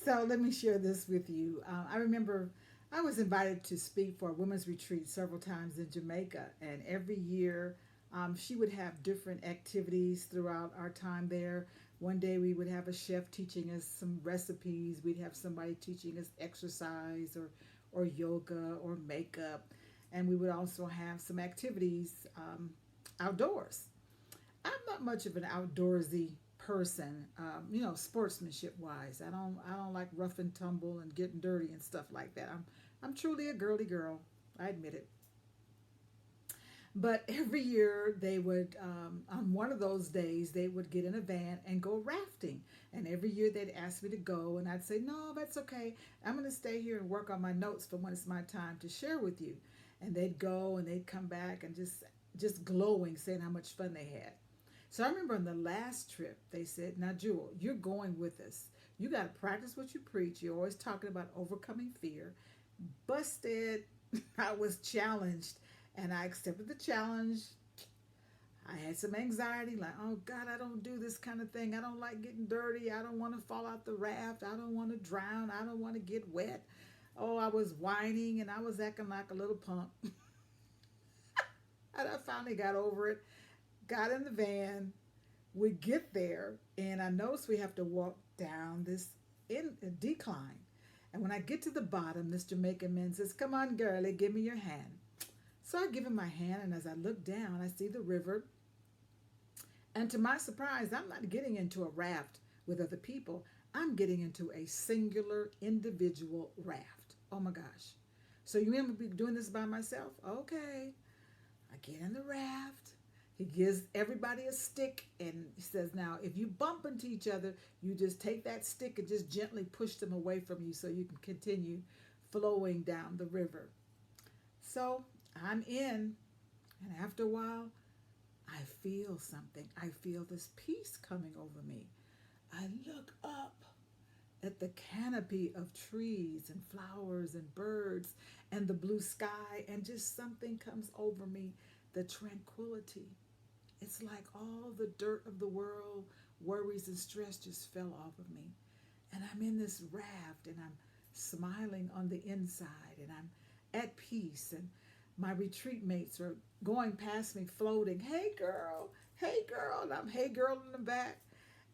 So let me share this with you. I remember I was invited to speak for a women's retreat several times in Jamaica, and every year she would have different activities throughout our time there. One day we would have a chef teaching us some recipes. We'd have somebody teaching us exercise or yoga or makeup, and we would also have some activities outdoors. I'm not much of an outdoorsy person, sportsmanship wise. I don't like rough and tumble and getting dirty and stuff like that. I'm truly a girly girl. I admit it. But every year they would, on one of those days, they would get in a van and go rafting. And every year they'd ask me to go, and I'd say, no, that's okay. I'm going to stay here and work on my notes for when it's my time to share with you. And they'd go and they'd come back and just glowing, saying how much fun they had. So I remember on the last trip, they said, now, Jewel, you're going with us. You got to practice what you preach. You're always talking about overcoming fear. Busted. I was challenged and I accepted the challenge. I had some anxiety, like, oh God, I don't do this kind of thing. I don't like getting dirty. I don't want to fall out the raft. I don't want to drown. I don't want to get wet. Oh, I was whining and I was acting like a little punk. And I finally got over it, got in the van. We get there, and I notice we have to walk down this decline. And when I get to the bottom, this Jamaican man says, come on, girlie, give me your hand. So I give him my hand, and as I look down, I see the river. And to my surprise, I'm not getting into a raft with other people. I'm getting into a singular individual raft. Oh my gosh. So you want me to be doing this by myself? Okay. I get in the raft. He gives everybody a stick and he says, now, if you bump into each other, you just take that stick and just gently push them away from you so you can continue flowing down the river. So I'm in, and after a while, I feel something. I feel this peace coming over me. I look up at the canopy of trees and flowers and birds and the blue sky, and just something comes over me, the tranquility. It's like all the dirt of the world, worries and stress just fell off of me. And I'm in this raft and I'm smiling on the inside and I'm at peace. And my retreat mates are going past me floating, hey girl, and I'm hey girl in the back.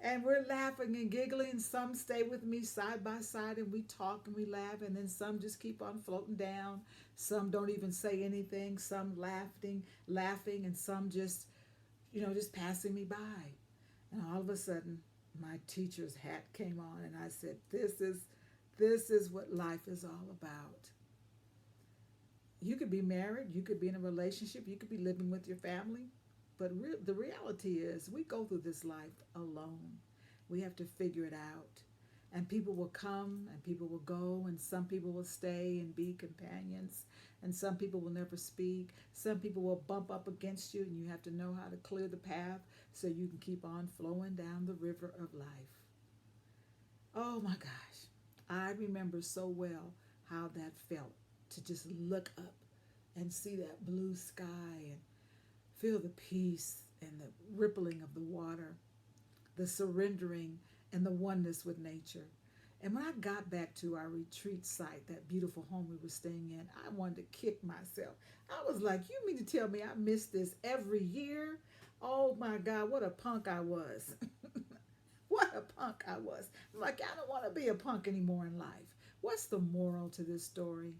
And we're laughing and giggling. Some stay with me side by side and we talk and we laugh. And then some just keep on floating down. Some don't even say anything. Some laughing, and some just passing me by. And all of a sudden, my teacher's hat came on, and I said, "This is what life is all about." You could be married, you could be in a relationship, you could be living with your family, but the reality is, we go through this life alone. We have to figure it out. And people will come and people will go, and some people will stay and be companions, and some people will never speak. Some people will bump up against you, and you have to know how to clear the path so you can keep on flowing down the river of life. Oh my gosh, I remember so well how that felt to just look up and see that blue sky and feel the peace and the rippling of the water, the surrendering and the oneness with nature. And when I got back to our retreat site, that beautiful home we were staying in, I wanted to kick myself. I was like, you mean to tell me I miss this every year? Oh my God, what a punk I was. What a punk I was. I'm like, I don't want to be a punk anymore in life. What's the moral to this story?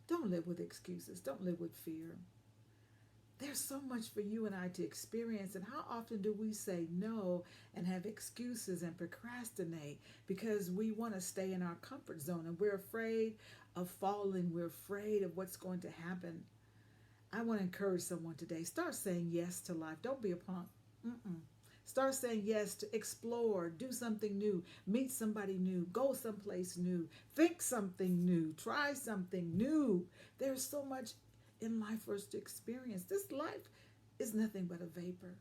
Don't live with excuses. Don't live with fear. There's so much for you and I to experience. And how often do we say no and have excuses and procrastinate because we want to stay in our comfort zone and we're afraid of falling? We're afraid of what's going to happen. I want to encourage someone today. Start saying yes to life. Don't be a punk. Mm-mm. Start saying yes to explore, do something new, meet somebody new, go someplace new, think something new, try something new. There's so much in life for us to experience. This life is nothing but a vapor.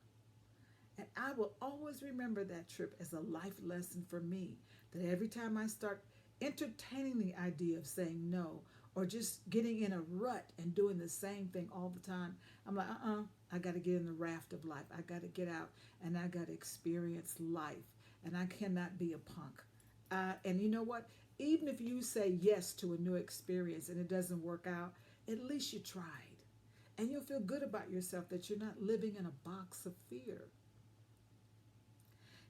And I will always remember that trip as a life lesson for me, that every time I start entertaining the idea of saying no or just getting in a rut and doing the same thing all the time, I'm like, I got to get in the raft of life. I got to get out and I got to experience life and I cannot be a punk. And you know what? Even if you say yes to a new experience and it doesn't work out, at least you tried. And you'll feel good about yourself that you're not living in a box of fear.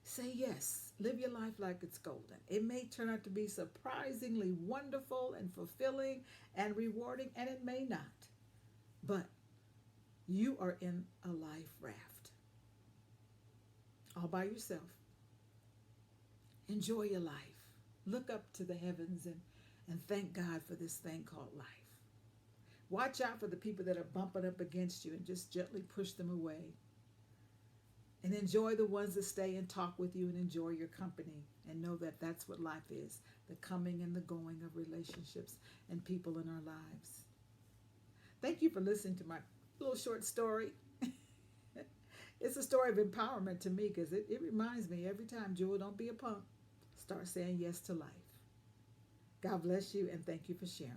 Say yes. Live your life like it's golden. It may turn out to be surprisingly wonderful and fulfilling and rewarding, and it may not. But you are in a life raft all by yourself. Enjoy your life. Look up to the heavens and thank God for this thing called life. Watch out for the people that are bumping up against you and just gently push them away. And enjoy the ones that stay and talk with you and enjoy your company. And know that that's what life is, the coming and the going of relationships and people in our lives. Thank you for listening to my little short story. It's a story of empowerment to me because it reminds me every time, Jewel, don't be a punk. Start saying yes to life. God bless you and thank you for sharing.